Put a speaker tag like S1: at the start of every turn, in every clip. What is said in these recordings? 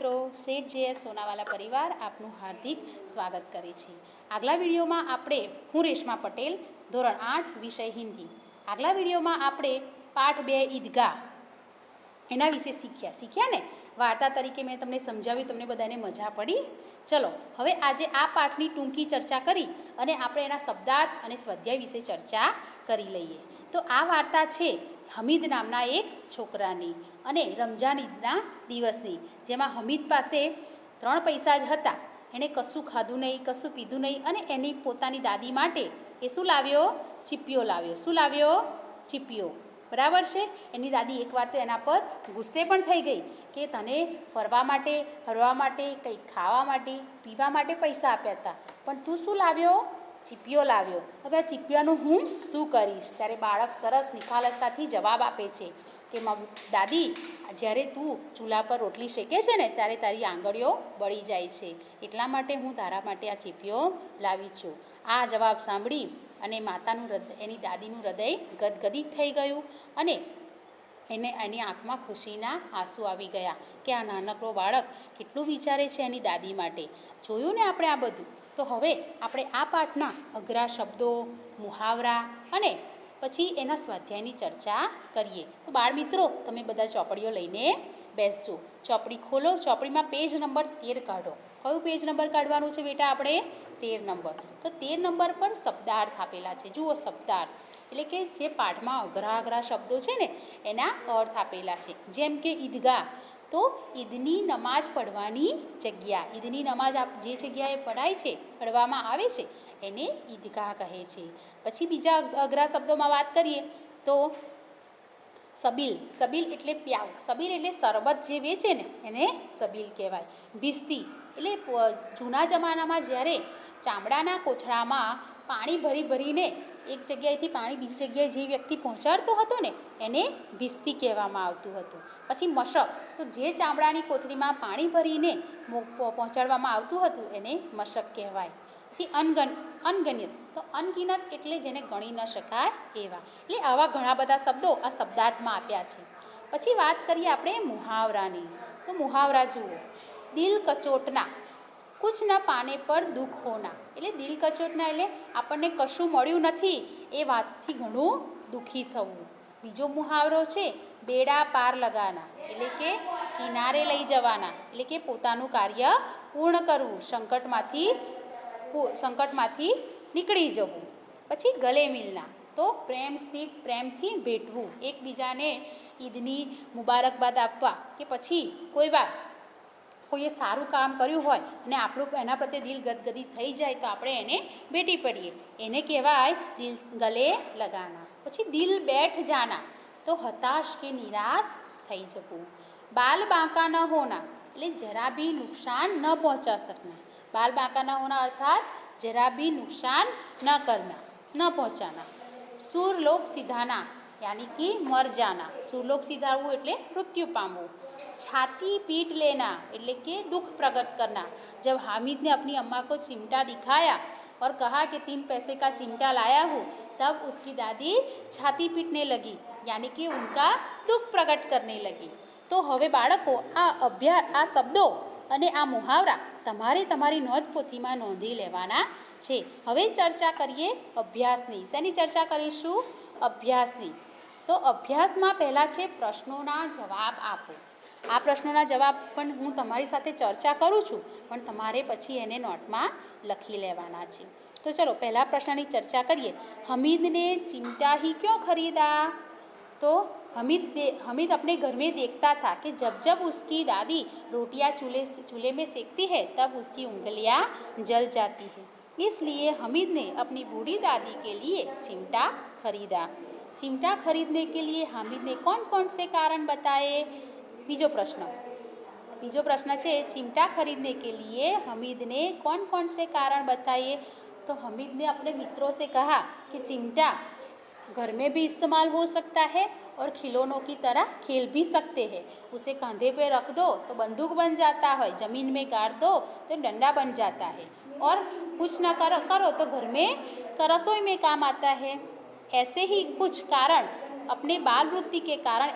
S1: મિત્રો, શેઠ જે સોનાવાલા પરિવાર આપનું હાર્દિક સ્વાગત કરે છે। આગલા વિડીયોમાં આપણે હું રેશમા પટેલ ધોરણ 8 વિષય હિન્દી। આગલા વિડીયોમાં આપણે પાઠ 2 ઈદગાહ એના વિશે શીખ્યા ને। વાર્તા તરીકે મેં તમને સમજાવ્યું, તમને બધાને મજા પડી? ચલો હવે આજે આ પાઠની ટૂંકી ચર્ચા કરી અને આપણે એના શબ્દાર્થ અને સ્વાધ્યાય વિશે ચર્ચા કરી લઈએ। તો આ વાર્તા છે હમીદ નામના એક છોકરાની અને રમઝાન ઈદના દિવસની, જેમાં હમીદ પાસે 3 પૈસા જ હતા। એણે કશું ખાધું નહીં, કશું પીધું નહીં અને એની પોતાની દાદી માટે એ શું લાવ્યો? ચીપિયો લાવ્યો। શું લાવ્યો? ચીપિયો। બરાબર છે। એની દાદી એકવાર તો એના પર ગુસ્સે પણ થઈ ગઈ કે તને ફરવા માટે, હરવા માટે, કંઈક ખાવા માટે, પીવા માટે પૈસા આપ્યા હતા, પણ તું શું લાવ્યો? ચીપિયો લાવ્યો। હવે આ ચીપિયાનું હું શું કરીશ? ત્યારે બાળક સરસ નિખાલસતાથી જવાબ આપે છે કે દાદી, જ્યારે તું ચૂલા પર રોટલી શેકે છે ને ત્યારે તારી આંગળીઓ બળી જાય છે, એટલા માટે હું તારા માટે આ ચીપિયો લાવી છું। આ જવાબ સાંભળી અને માતાનું એની દાદીનું હૃદય ગદગદિત થઈ ગયું અને એની આંખમાં ખુશીના આંસુ આવી ગયા કે આ નાનકડો બાળક કેટલું વિચારે છે એની દાદી માટે। જોયું ને આપણે આ બધું? તો હવે આપણે આ પાઠના અઘરા શબ્દો, મુહાવરા અને પછી એના સ્વાધ્યાયની ચર્ચા કરીએ। તો બાળ મિત્રો, તમે બધા ચોપડીઓ લઈને બેસજો। ચોપડી ખોલો, ચોપડીમાં પેજ નંબર 13 કાઢો। કયું પેજ નંબર કાઢવાનું છે બેટા? આપણે 13 નંબર। તો 13 નંબર પર શબ્દાર્થ આપેલા છે। જુઓ, શબ્દાર્થ એટલે કે જે પાઠમાં અઘરા શબ્દો છે ને એના અર્થ આપેલા છે। જેમ કે ઈદગાહ, તો ઈદની નમાઝ પઢવાની જગ્યા, ઈદની નમાઝ જે જગ્યાએ પઢવામાં આવે છે એને ઈદગાહ કહે છે। પછી બીજા અઘરા શબ્દોમાં વાત કરીએ તો સબીલ, સબીલ એટલે પ્યાવ, સબીલ એટલે શરબત જે વેચે ને એને સબીલ કહેવાય। ભીસ્તી એટલે જૂના જમાનામાં જ્યારે ચામડાના કોથળામાં પાણી ભરીને એક જગ્યાએથી પાણી બીજી જગ્યાએ જે વ્યક્તિ પહોંચાડતો હતો ને એને ભીસ્તી કહેવામાં આવતું હતું। પછી મશક, તો જે ચામડાની કોથળીમાં પાણી ભરીને પહોંચાડવામાં આવતું હતું એને મશક કહેવાય। પછી અનગણિત, તો અનગિનત એટલે જેને ગણી ન શકાય એવા। એટલે આવા ઘણા બધા શબ્દો આ શબ્દાર્થમાં આપ્યા છે। પછી વાત કરીએ આપણે મુહાવરાની। તો મુહાવરા જુઓ, દિલ કચોટના, કુછ ન પાને પર દુઃખ હોના, એટલે દિલ કચોટના એટલે આપણને કશું મળ્યું નથી એ વાતથી ઘણું દુઃખી થવું। બીજો મુહાવરો છે બેડા પાર લગાના, એટલે કે કિનારે લઈ જવાના, એટલે કે પોતાનું કાર્ય પૂર્ણ કરવું, સંકટમાંથી નીકળી જવું। પછી ગલે મિલના, તો પ્રેમથી ભેટવું, એકબીજાને ઈદની મુબારકબાદ આપવા કે પછી કોઈએ સારું કામ કર્યું હોય અને આપણું એના પ્રત્યે દિલ ગદગદિત થઈ જાય તો આપણે એને ભેટી પડીએ, એને કહેવાય દિલ ગલે લગાના। પછી દિલ બેઠ જાના, તો હતાશ કે નિરાશ થઈ જવું। બાલ બાંકા ન હોના, એટલે જરા ભી નુકસાન ન પહોંચા सकना, बाल बांका न होना अर्थात जरा भी नुकसान न करना, न पहुँचाना। सुरलोक सिधाना यानी कि मर जाना, सुरलोक सिधारવું એટલે મૃત્યુ પામવું। छाती पीट लेना એટલે કે दुख प्रकट करना, जब हामिद ने अपनी अम्मा को चिमटा दिखाया और कहा कि 3 पैसे का चिमटा लाया हूँ, तब उसकी दादी छाती पीटने लगी यानी कि उनका दुख प्रकट करने लगी। तो હવે બાળકો આ શબ્દો અને આ મુહાવરા તમારે તમારી નોંધપોથીમાં નોંધી લેવાના છે। હવે ચર્ચા કરીએ અભ્યાસની। શેની ચર્ચા કરીશું? અભ્યાસની। તો અભ્યાસમાં પહેલાં છે પ્રશ્નોના જવાબ આપો। આ પ્રશ્નોના જવાબ પણ હું તમારી સાથે ચર્ચા કરું છું, પણ તમારે પછી એને નોટમાં લખી લેવાના છે। તો ચલો પહેલા પ્રશ્નની ચર્ચા કરીએ। हमीद चिमटा ही क्यों खरीदा? तो हमीद अपने घर में देखता था कि जब जब उसकी दादी रोटियां चूल्हे में सेकती है तब उसकी उंगलियां जल जाती है, इसलिए हमीद ने अपनी बूढ़ी दादी के लिए चिमटा खरीदा। चिमटा खरीदने के लिए हामिद ने कौन कौन से कारण बताए? बीजो प्रश्न है चिमटा खरीदने के लिए हमीद ने कौन कौन से कारण बताए? तो हमीद ने अपने मित्रों से कहा कि चिमटा घर में भी इस्तेमाल हो सकता है और खिलौनों की तरह खेल भी सकते हैं। उसे कंधे पे रख दो तो बंदूक बन जाता है, ज़मीन में गाड़ दो तो डंडा बन जाता है, और कुछ न करो तो घर में रसोई में काम आता है। ऐसे ही कुछ कारण अपने बाल वृत्ति के कारण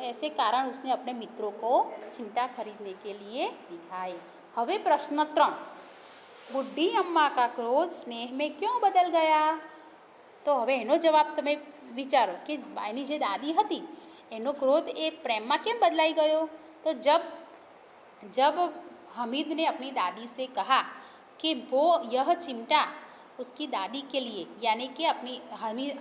S1: ऐसे कारण उसने अपने मित्रों को चिमटा खरीदने के लिए दिखाए। હવે પ્રશ્ન 3, બુઢી અમ્મા કા ક્રોધ સ્નેહ में क्यों बदल गया? તો હવે એનો જવાબ તમે વિચારો કે બાઈની જે દાદી હતી એનો ક્રોધ એ પ્રેમમાં કેમ બદલાઈ ગયો? તો जब हामिद ने अपनी दादी से कहा कि वो यह चिमटा उसकी दादी के लिए यानी कि अपनी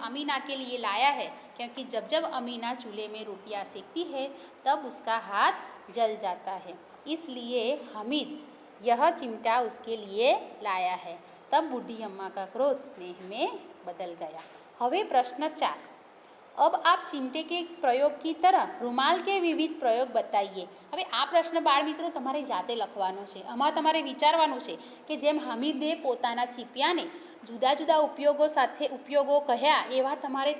S1: अमीना के लिए लाया है, क्योंकि जब जब अमीना चूल्हे में रोटियां सेकती है तब उसका हाथ जल जाता है, इसलिए हामिद यह चिमटा उसके लिए लाया है। तब बूढ़ी अम्मा का क्रोध स्नेह में बदल गया। હવે પ્રશ્ન 4, अब आप चिमटे के प्रयोग की तरह રૂમાલ के विविध प्रयोग बताइए। હવે આ પ્રશ્ન બાળ મિત્રો તમારે જાતે લખવાનો છે। આમાં તમારે વિચારવાનું છે કે જેમ હામિદે પોતાના ચીપિયાને જુદા જુદા ઉપયોગો કહ્યા એવા તમારે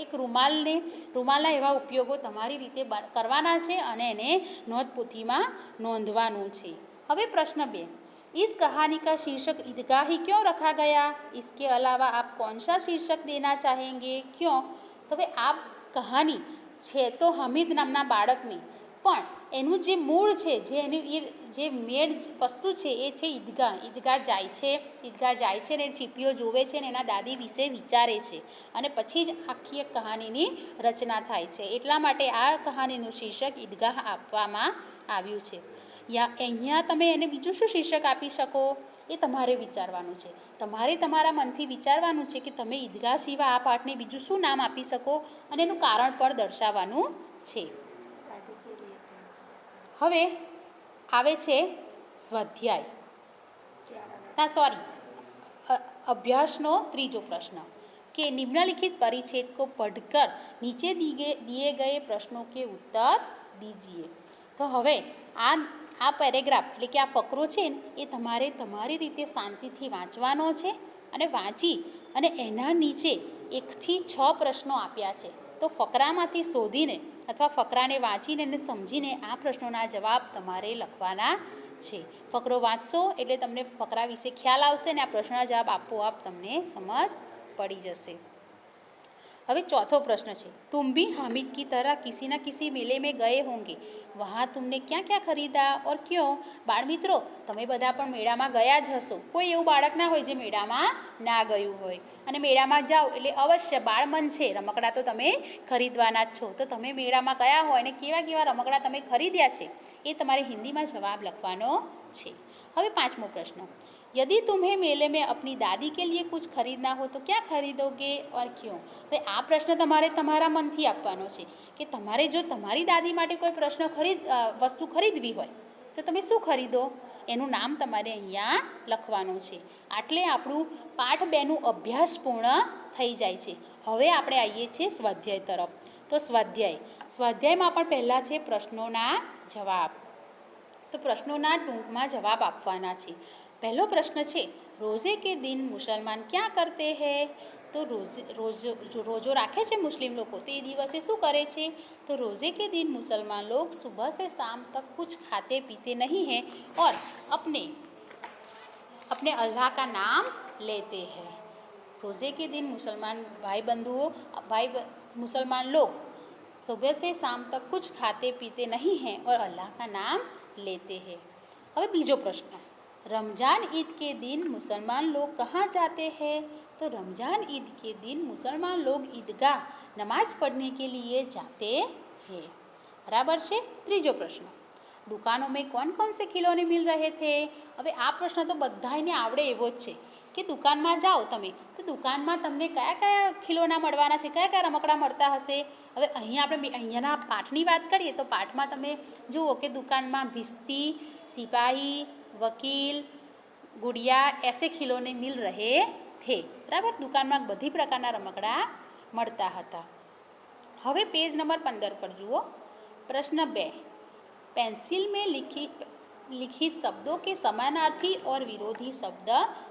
S1: એક રૂમાલના એવા ઉપયોગો તમારી રીતે કરવાના છે અને એને નોંધપોથીમાં નોંધવાનું છે। હવે પ્રશ્ન 2, इस कहानी का शीर्षक ईदगाह ही क्यों रखा गया? इसके अलावा आप कौन सा शीर्षक देना चाहेंगे? क्यों? तो भाई आ कहानी છે તો હામિદ નામના બાળકની, પણ એનું જે મૂળ છે, જે મેળ વસ્તુ છે એ છે ઈદગાહ। ઈદગાહ જાય છે ને ચીપીઓ જોવે છે ને એના દાદી વિશે વિચારે છે અને પછી જ આખી એક કહાનીની રચના થાય છે। એટલા માટે આ કહાનીનું શીર્ષક ઈદગાહ આપવામાં આવ્યું છે। અહીંયા તમે એને બીજું શું શીર્ષક આપી શકો એ તમારે વિચારવાનું છે। તમારે તમારા મનથી વિચારવાનું છે કે તમે ઈદગાહ સિવાય આ પાઠને બીજું શું નામ આપી શકો અને એનું કારણ પણ દર્શાવવાનું છે। હવે આવે છે अभ्यासનો ત્રીજો પ્રશ્ન कि निम्नलिखित परिच्छेद को पढ़कर नीचे दिए गए प्रश्नों के उत्तर दीजिए। तो હવે આ પેરેગ્રાફ એટલે કે આ ફકરો છે એ તમારે તમારી રીતે શાંતિથી વાંચવાનો છે અને વાંચી અને એના નીચે 1 થી 6 પ્રશ્નો આપ્યા છે। તો ફકરામાંથી શોધીને અથવા ફકરાને વાંચીને અને સમજીને આ પ્રશ્નોના જવાબ તમારે લખવાના છે। ફકરો વાંચશો એટલે તમને ફકરા વિશે ખ્યાલ આવશે અને આ પ્રશ્નના જવાબ આપોઆપ તમને સમજ પડી જશે। હવે ચોથો પ્રશ્ન છે, तुम भी हामिद की तरह किसी न किसी मेले में गए होंगे, वहाँ तुमने क्या क्या खरीदा और क्यों? बाळ મિત્રો તમે બધા પણ મેળામાં ગયા જ હશો। કોઈ એવું બાળક ના હોય જે મેળામાં ના ગયું હોય અને મેળામાં જાઓ એટલે અવશ્ય બાળ મન છે, રમકડા તો તમે ખરીદવાના જ છો। તો તમે મેળામાં ગયા હોય અને કેવા કેવા રમકડા તમે ખરીદ્યા છે એ તમારે હિન્દીમાં જવાબ લખવાનો છે। હવે પાંચમો પ્રશ્ન, यदि तुम्हें मेले में अपनी दादी के लिए कुछ खरीदना हो तो क्या खरीदोगे और क्यों? तो आ प्रश्न તમારે તમારા મનથી આપવાનો છે કે તમારે જો તમારી દાદી માટે કોઈ વસ્તુ ખરીદવી હોય તો તમે શું ખરીદો એનું નામ તમારે અહીંયા લખવાનું છે। આટલે આપણું પાઠ 2નું અભ્યાસ પૂર્ણ થઈ જાય છે। હવે આપણે આવીએ છીએ સ્વાધ્યાય તરફ। તો સ્વાધ્યાયમાં પણ પહેલાં છે પ્રશ્નોના જવાબ। તો પ્રશ્નોના ટૂંકમાં જવાબ આપવાના છે। पहलो प्रश्न है, रोज़े के दिन मुसलमान क्या करते हैं? तो रोज़ो राखे छे मुस्लिम लोग तो ये दिवसे शू करे छे? तो रोज़े के दिन मुसलमान लोग सुबह से शाम तक कुछ खाते पीते नहीं हैं और अपने अल्लाह का नाम लेते हैं। रोज़े के दिन मुसलमान लोग सुबह से शाम तक कुछ खाते पीते नहीं हैं और अल्लाह का नाम लेते हैं। अब बीजो प्रश्न, रमज़ान ईद के दिन मुसलमान लोग कहाँ जाते हैं? तो रमज़ान ईद के दिन मुसलमान लोग ईदगाह नमाज पढ़ने के लिए जाते हैं। बराबर है। तीजो प्रश्न, दुकानों में कौन कौन से खिलौने मिल रहे थे? હવે આ પ્રશ્ન તો બધાને આવડે એવો જ છે કે દુકાનમાં જાઓ તમે તો દુકાનમાં તમને કયા કયા ખિલોના મળવાના છે, કયા કયા રમકડા મળતા હશે? હવે આપણે અહીંયાના પાઠની વાત કરીએ તો પાઠમાં તમે જુઓ કે દુકાનમાં भिस्ती, सिपाही, वकील, गुड़िया ऐसे खिलौने मिल रहे थे। बराबर, दुकान में बधी प्रकारना रमकड़ा मळता हता। हवे पेज नंबर 15 पर जुओ। प्रश्न 2, पेंसिल में लिखित शब्दों के समानार्थी और विरोधी शब्द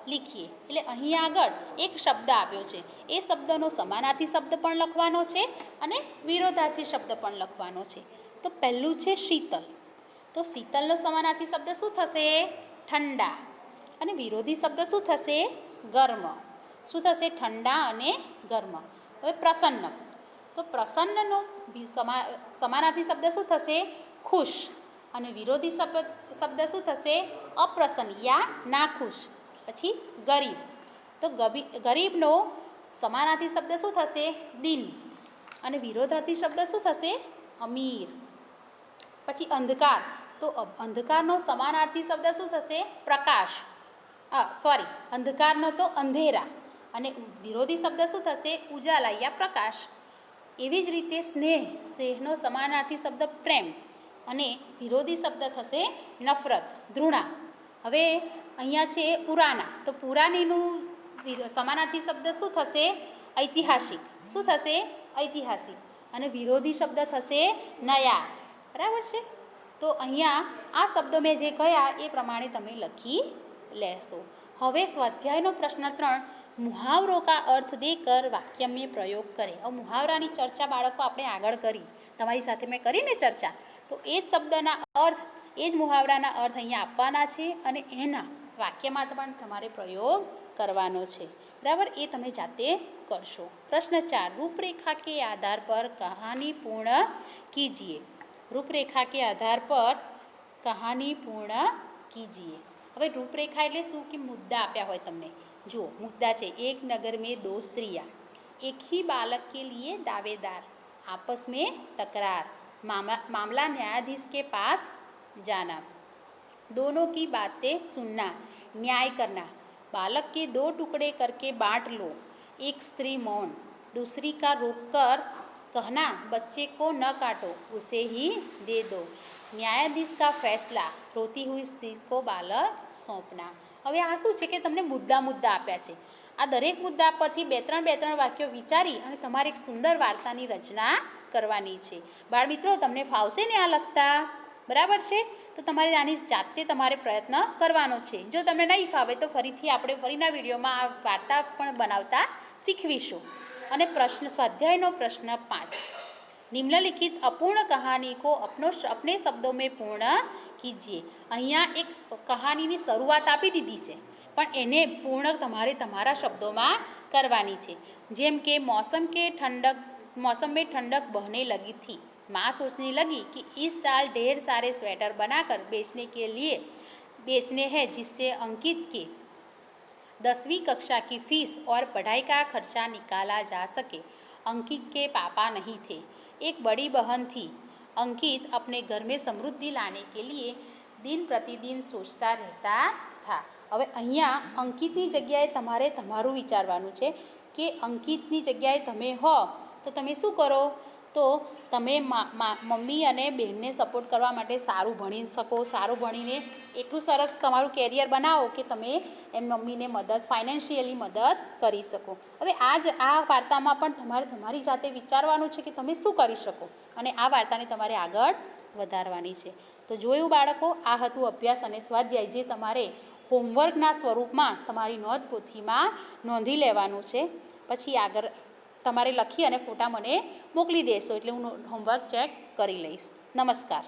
S1: लिखिए। એટલે અહીં આગળ એક શબ્દ આપ્યો છે, એ શબ્દનો સમાનાર્થી શબ્દ પણ લખવાનો છે અને વિરોધાર્થી શબ્દ પણ લખવાનો છે। તો પહેલું છે શીતલ। तो शीतलનો સમાનાર્થી શબ્દ શું થશે? ઠંડા। અને વિરોધી શબ્દ શું થશે? ગરમ। શું થશે? ઠંડા અને ગરમ। હવે પ્રસન્ન, તો પ્રસન્નનો સમાનાર્થી શબ્દ શું થશે? ખુશ. અને વિરોધી શબ્દ શું થશે? અપ્રસન્ન યા નાખુશ. પછી ગરીબ. તો ગરીબનો સમાનાર્થી શબ્દ શું થશે? દિન. અને વિરોધાર્થી શબ્દ શું થશે? અમીર. પછી અંધકાર. તો અંધકારનો સમાનાર્થી શબ્દ શું થશે? પ્રકાશ. અંધકારનો તો અંધેરા. અને વિરોધી શબ્દ શું થશે? ઉજાલા યા પ્રકાશ. એવી જ રીતે સ્નેહનો સમાનાર્થી શબ્દ પ્રેમ. અને વિરોધી શબ્દ થશે નફરત, ધૃણા. હવે અહીંયા છે પુરાના. તો પુરાનીનું સમાનાર્થી શબ્દ શું થશે? ઐતિહાસિક. શું થશે? ઐતિહાસિક. અને વિરોધી શબ્દ થશે નયા. બરાબર છે? તો અહીંયા આ શબ્દો મેં જે કહ્યા એ પ્રમાણે તમે લખી લેશો. હવે સ્વાધ્યાયનો પ્રશ્ન 3, मुहावरों का अर्थ देकर वाक्य में प्रयोग करें. अब मुहावरानी चर्चा बाळको आपणे आगळ करी, तमारी साथे मैं करीने चर्चा. तो ए ज शब्दना अर्थ, ए ज मुहावराना अर्थ अहींया आपवाना छे અને એના વાક્યમાં પણ તમારે પ્રયોગ કરવાનો છે. બરાબર? એ તમે જાતે કરશો. પ્રશ્ન 4, रूपरेखा के आधार पर कहानी पूर्ण कीजिए. रूपरेखा के आधार पर कहानी पूर्ण कीजिए. હવે રૂપરેખા એટલે શું કે મુદ્દા આપ્યા હોય તમને. જુઓ मुद्दा છે, एक नगर में दो स्त्रियाँ, एक ही बालक के लिए दावेदार, आपस में तकरार, मामला न्यायाधीश के पास जाना, दोनों की बातें सुनना, न्याय करना, बालक के 2 टुकड़े करके बांट लो, एक स्त्री मौन, दूसरी का रोककर कहना बच्चे को न काटो, उसे ही दे दो, न्यायाधीश का फैसला, रोती हुई स्त्री को बालक सौंपना. હવે આ શું છે કે તમને મુદ્દા આપ્યા છે. આ દરેક મુદ્દા પરથી બે ત્રણ વાક્યો વિચારી અને તમારે એક સુંદર વાર્તાની રચના કરવાની છે. બાળમિત્રો, તમને ફાવશે ને આ લખતા? બરાબર છે? તો તમારે આની જાતે તમારે પ્રયત્ન કરવાનો છે. જો તમને નહીં ફાવે તો ફરીથી આપણે ફરીના વિડીયોમાં આ વાર્તા પણ બનાવતા શીખવીશું. અને સ્વાધ્યાયનો પ્રશ્ન 5, निम्नलिखित अपूर्ण कहानी को अपने शब्दों में पूर्ण कीजिए. અહીંયા એક કહાનીની શરૂઆત આપી દીધી છે, પણ એને પૂર્ણ તમારે તમારા શબ્દોમાં કરવાની છે. જેમ કે मौसम में ठंडक बहने लगी थी, माँ सोचने लगी कि इस साल ढेर सारे स्वेटर बनाकर बेचने हैं, जिससे अंकित के 10वीं कक्षा की फीस और पढ़ाई का खर्चा निकाला जा सके. अंकित के पापा नहीं थे, एक बड़ी बहन थी. अंकित अपने घर में समृद्धि लाने के लिए दिन प्रतिदिन सोचता रहता था. હવે અહીંયા અંકિતની જગ્યાએ તમારે તમારું વિચારવાનું છે કે અંકિતની જગ્યાએ તમે હો તો તમે શું કરો? તો તમે મમ્મી અને બહેનને સપોર્ટ કરવા માટે સારું ભણી શકો, સારું ભણીને એટલું સરસ તમારું કેરિયર બનાવો કે તમે એમ મમ્મીને ફાઇનાન્શિયલી મદદ કરી શકો. હવે આ વાર્તામાં પણ તમારે તમારી જાતે વિચારવાનું છે કે તમે શું કરી શકો અને આ વાર્તાને તમારે આગળ વધારવાની છે. તો જોયું બાળકો, આ હતું અભ્યાસ અને સ્વાધ્યાય, જે તમારે હોમવર્કના સ્વરૂપમાં તમારી નોંધપોથીમાં નોંધી લેવાનું છે. પછી આગળ તમારે લખી અને ફોટા મને મોકલી દેશો એટલે હું હોમવર્ક ચેક કરી લઈશ. નમસ્કાર.